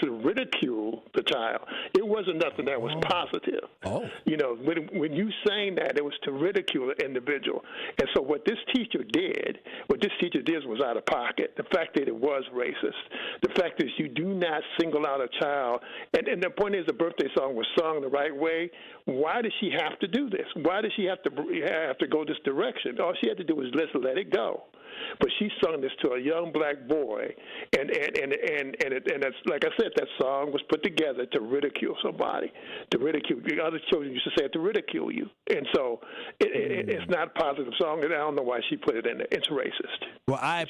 to ridicule the child. It wasn't nothing that was positive. Oh, when you sang that, it was to ridicule the individual. And so what this teacher did was out of pocket. The fact that it was racist. The fact is you do not single out a child. And the point is, the birthday song was sung the right way. Why does she have to do this? Why does she have to go this direction? All she had to do was let it go. But she sung this to a young black boy, and it's, like I said, that song was put together to ridicule somebody, to ridicule. The other children used to say it to ridicule you, and so it's not a positive song. And I don't know why she put it in there. It's racist. Well, I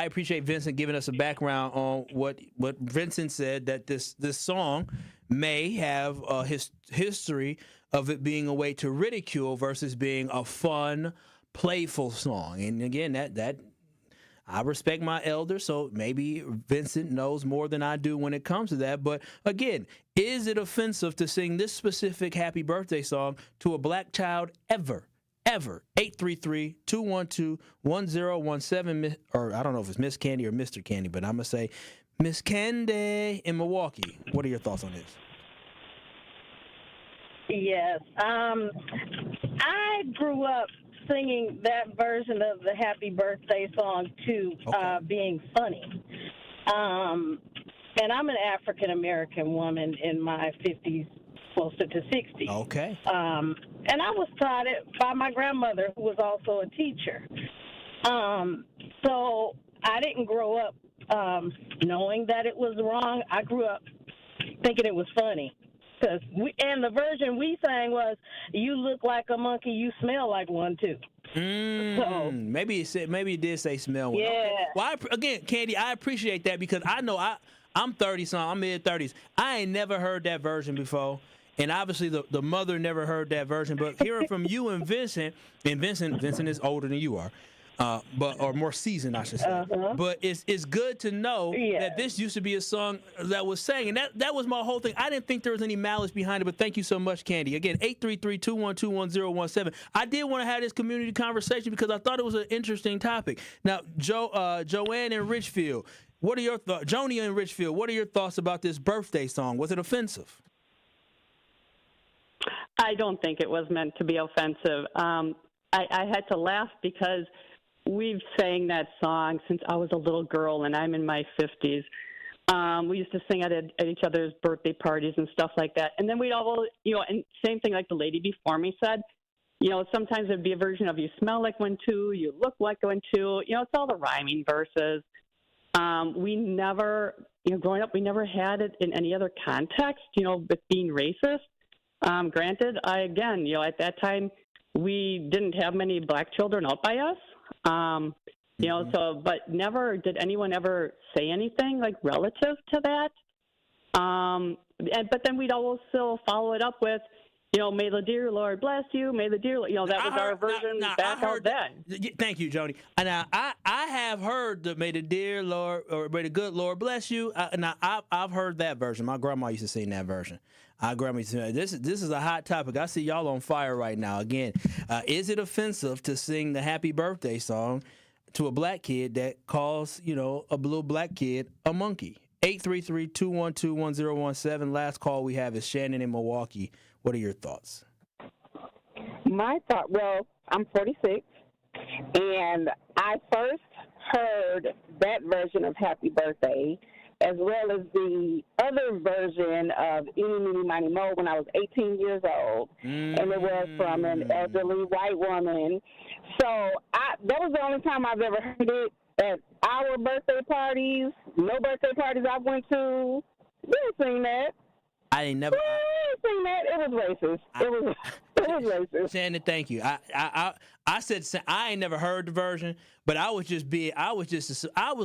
appreciate Vincent giving us a background on what Vincent said, that this song may have a history of it being a way to ridicule versus being a fun, playful song. And again, that I respect my elders, so maybe Vincent knows more than I do when it comes to that. But again, is it offensive to sing this specific happy birthday song to a black child ever? 833-212-1017, or I don't know if it's Miss Candy or Mr. Candy, but I'm going to say Miss Candy in Milwaukee. What are your thoughts on this? Yes. I grew up singing that version of the Happy Birthday song too, being funny. And I'm an African-American woman in my 50s, closer to 60. Okay. And I was taught it by my grandmother, who was also a teacher. So I didn't grow up knowing that it was wrong. I grew up thinking it was funny. And the version we sang was, "You look like a monkey, you smell like one too." So, maybe it did say smell one. Yeah. Okay. Well, again, Candy, I appreciate that, because I know I'm 30-something, I'm mid-30s. I ain't never heard that version before. And obviously the mother never heard that version. But hearing from you and Vincent is older than you are. or more seasoned, I should say. But it's good to know that this used to be a song that was sang, and that was my whole thing. I didn't think there was any malice behind it, but thank you so much, Candy. Again, 833-212-1017. I did want to have this community conversation because I thought it was an interesting topic. Now, Joanne in Richfield, what are your thoughts? Joni in Richfield, what are your thoughts about this birthday song? Was it offensive? I don't think it was meant to be offensive. I had to laugh because we've sang that song since I was a little girl, and I'm in my 50s. We used to sing it at each other's birthday parties and stuff like that. And then we'd all, and same thing like the lady before me said, sometimes there'd be a version of you smell like one too, you look like one too. It's all the rhyming verses. We never, growing up, we never had it in any other context, with being racist. Granted, at that time, we didn't have many black children out by us. But never did anyone ever say anything like relative to that. But then we'd also follow it up with, may the dear Lord bless you. May the dear, that was our version back out then. Thank you, Joni. Now, I have heard the may the dear Lord or may the good Lord bless you. I've heard that version. My grandma used to sing that version. This is a hot topic. I see y'all on fire right now. Again, is it offensive to sing the happy birthday song to a black kid that calls, a little black kid a monkey? 833-212-1017. Last call we have is Shannon in Milwaukee. What are your thoughts? My thought, I'm 46, and I first heard that version of Happy Birthday as well as the other version of Eeny, Meeny, Miny, Mo when I was 18 years old, and it was from an elderly white woman. So that was the only time I've ever heard it at our birthday parties. No birthday parties I went to. We didn't sing that. I ain't never. We didn't sing that. It was racist. It was racist. Shannon, thank you. I said I ain't never heard the version, but I was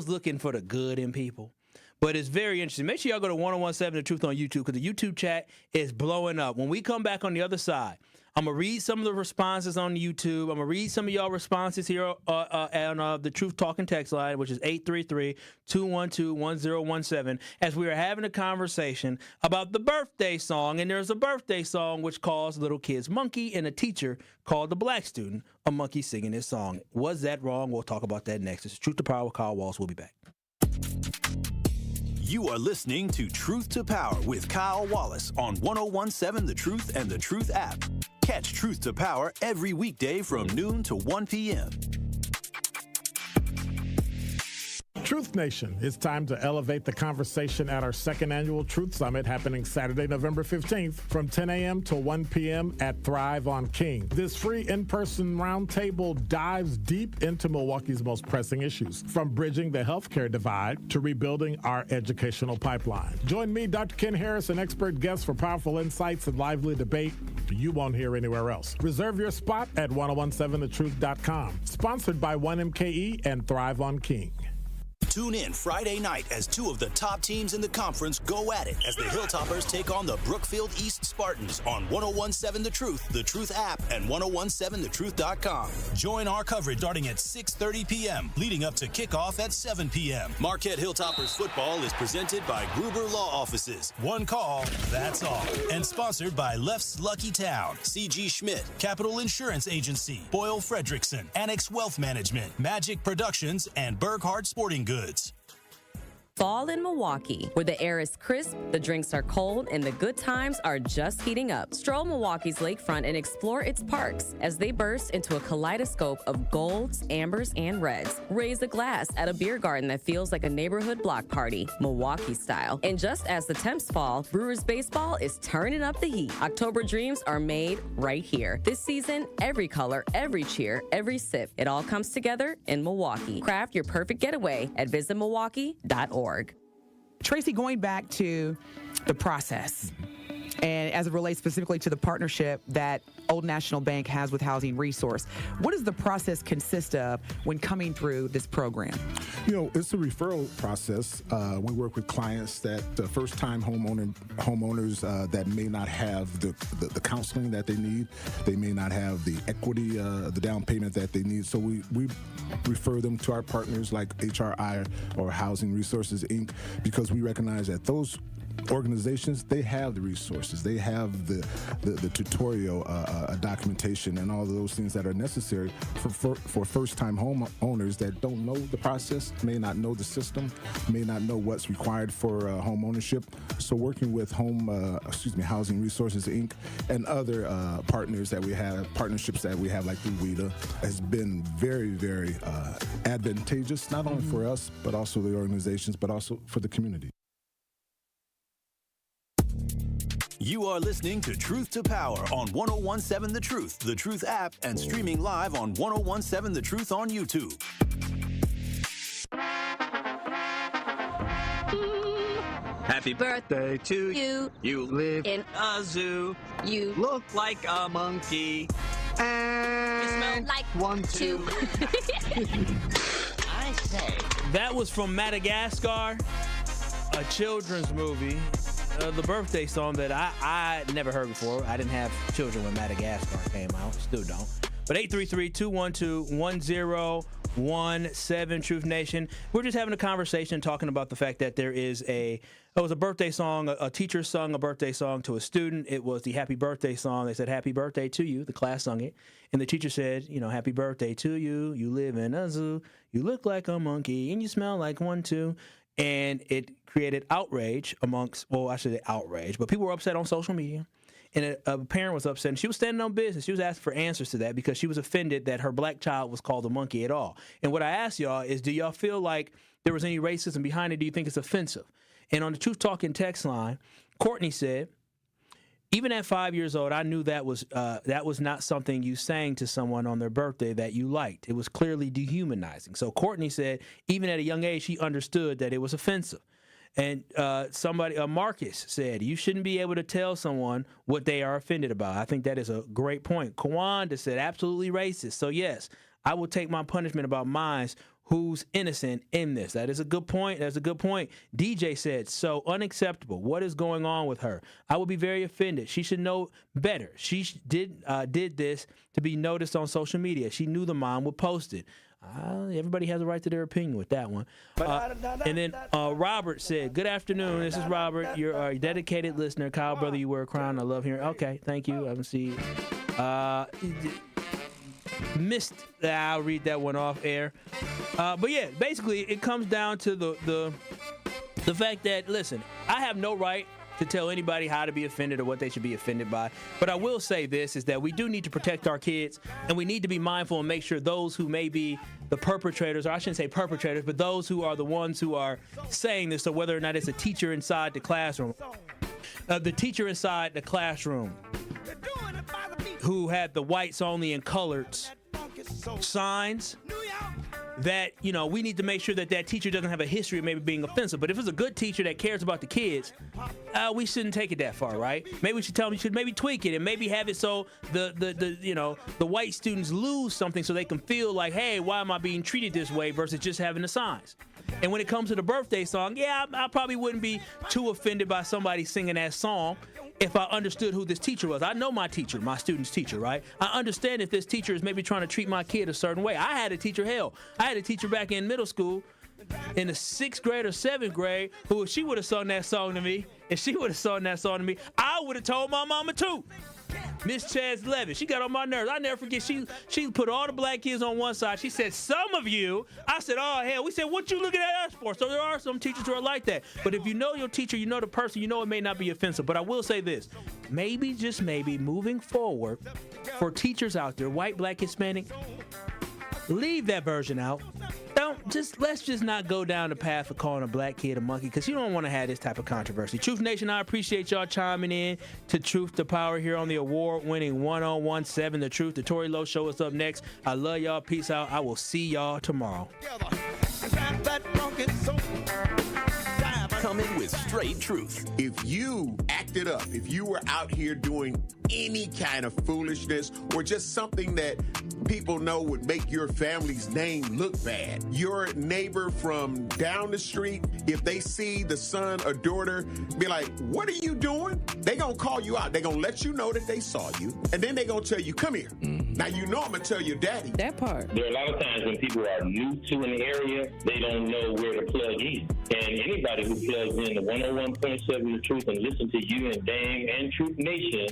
looking for the good in people. But it's very interesting. Make sure y'all go to 1017 The Truth on YouTube because the YouTube chat is blowing up. When we come back on the other side, I'm going to read some of the responses on YouTube. I'm going to read some of y'all responses here on the Truth Talking text line, which is 833-212-1017, as we are having a conversation about the birthday song. And there's a birthday song which calls little kids monkey, and a teacher called the black student a monkey singing this song. Was that wrong? We'll talk about that next. It's Truth to Power with Kyle Wallace. We'll be back. You are listening to Truth to Power with Kyle Wallace on 1017 The Truth and The Truth app. Catch Truth to Power every weekday from noon to 1 p.m. Truth Nation, it's time to elevate the conversation at our second annual Truth Summit happening Saturday, November 15th from 10 a.m. to 1 p.m. at Thrive on King. This free in-person roundtable dives deep into Milwaukee's most pressing issues, from bridging the healthcare divide to rebuilding our educational pipeline. Join me, Dr. Ken Harris, and expert guests for powerful insights and lively debate you won't hear anywhere else. Reserve your spot at 1017thetruth.com. Sponsored by 1MKE and Thrive on King. Tune in Friday night as two of the top teams in the conference go at it as the Hilltoppers take on the Brookfield East Spartans on 1017 The Truth, The Truth app, and 1017thetruth.com. Join our coverage starting at 6:30 p.m., leading up to kickoff at 7 p.m. Marquette Hilltoppers football is presented by Gruber Law Offices. One call, that's all. And sponsored by Left's Lucky Town, C.G. Schmidt, Capital Insurance Agency, Boyle Fredrickson, Annex Wealth Management, Magic Productions, and Burghardt Sporting Goods. Fall in Milwaukee, where the air is crisp, the drinks are cold, and the good times are just heating up. Stroll Milwaukee's lakefront and explore its parks as they burst into a kaleidoscope of golds, ambers, and reds. Raise a glass at a beer garden that feels like a neighborhood block party, Milwaukee style. And just as the temps fall, Brewers baseball is turning up the heat. October dreams are made right here. This season, every color, every cheer, every sip, it all comes together in Milwaukee. Craft your perfect getaway at visitmilwaukee.org. Tracy, going back to the process, and as it relates specifically to the partnership that Old National Bank has with Housing Resource. What does the process consist of when coming through this program? It's a referral process. We work with clients that first-time homeowners that may not have the counseling that they need. They may not have the equity, the down payment that they need. So we refer them to our partners like HRI or Housing Resources, Inc., because we recognize that those organizations, they have the resources, they have the tutorial documentation and all of those things that are necessary for first-time homeowners that don't know the process, may not know the system, may not know what's required for home ownership. So working with Housing Resources, Inc. and other partnerships that we have like through WIDA has been very, very advantageous, not only for us, but also the organizations, but also for the community. You are listening to Truth to Power on 1017 The Truth app, and streaming live on 1017 The Truth on YouTube. Happy birthday to you. You live in a zoo. You look like a monkey. And you smell like one, two. I say. That was from Madagascar, a children's movie. The birthday song that I never heard before. I didn't have children when Madagascar came out. Still don't. But 833-212-1017 Truth Nation. We're just having a conversation talking about the fact that it was a birthday song. A teacher sung a birthday song to a student. It was the happy birthday song. They said, happy birthday to you. The class sung it. And the teacher said, happy birthday to you. You live in a zoo. You look like a monkey. And you smell like one, too. And it created outrage amongst, I should say outrage, but people were upset on social media. And a parent was upset, and she was standing on business. She was asking for answers to that because she was offended that her black child was called a monkey at all. And what I asked y'all is, do y'all feel like there was any racism behind it? Do you think it's offensive? And on the Truth Talking text line, Courtney said, even at 5 years old, I knew that was not something you sang to someone on their birthday that you liked. It was clearly dehumanizing. So Courtney said, even at a young age, she understood that it was offensive. And Marcus said, you shouldn't be able to tell someone what they are offended about. I think that is a great point. Kawanda said, absolutely racist. So yes, I will take my punishment about mine. Who's innocent in this? That is a good point. That's a good point. DJ said, so unacceptable. What is going on with her? I would be very offended. She should know better. She did this to be noticed on social media. She knew the mom would post it. Everybody has a right to their opinion with that one. And then Robert said, good afternoon. This is Robert. You're a dedicated listener. Kyle, brother, you wear a crown. I love hearing. Okay, thank you. I haven't seen missed that. I'll read that one off air. But yeah, basically it comes down to the fact that, listen, I have no right to tell anybody how to be offended or what they should be offended by. But I will say this, is that we do need to protect our kids, and we need to be mindful and make sure those who may be the perpetrators, or I shouldn't say perpetrators, but those who are the ones who are saying this, or whether or not it's a teacher inside the classroom, who had the whites only and coloreds signs, that, we need to make sure that teacher doesn't have a history of maybe being offensive. But if it's a good teacher that cares about the kids, we shouldn't take it that far, right? Maybe we should tell them you should maybe tweak it and maybe have it so the white students lose something so they can feel like, hey, why am I being treated this way, versus just having the signs. And when it comes to the birthday song, I probably wouldn't be too offended by somebody singing that song if I understood who this teacher was. I know my teacher, my student's teacher, right? I understand if this teacher is maybe trying to treat my kid a certain way. I had a teacher back in middle school in the 6th grade or 7th grade who, if she would have sung that song to me, I would have told my mama too. Miss Chaz Levitt, she got on my nerves. I never forget, she put all the black kids on one side. She said, some of you. I said, oh, hell. We said, what you looking at us for? So there are some teachers who are like that. But if you know your teacher, you know the person, you know it may not be offensive. But I will say this, maybe, just maybe, moving forward, for teachers out there, white, black, Hispanic, leave that version out. Let's just not go down the path of calling a black kid a monkey, because you don't want to have this type of controversy. Truth Nation, I appreciate y'all chiming in to Truth to Power here on the award-winning 1017 The Truth. The Tory Lowe Show is up next. I love y'all. Peace out. I will see y'all tomorrow. coming with straight truth. If you acted up, if you were out here doing any kind of foolishness or just something that people know would make your family's name look bad, your neighbor from down the street, if they see the son or daughter, be like, what are you doing? They gonna call you out. They gonna let you know that they saw you, and then they gonna tell you, come here. Now you know I'm gonna tell your daddy. That part. There are a lot of times when people are new to an area, they don't know where to plug in. And anybody who plugs in the 101.7 The Truth and listen to you and Dame and Truth Nation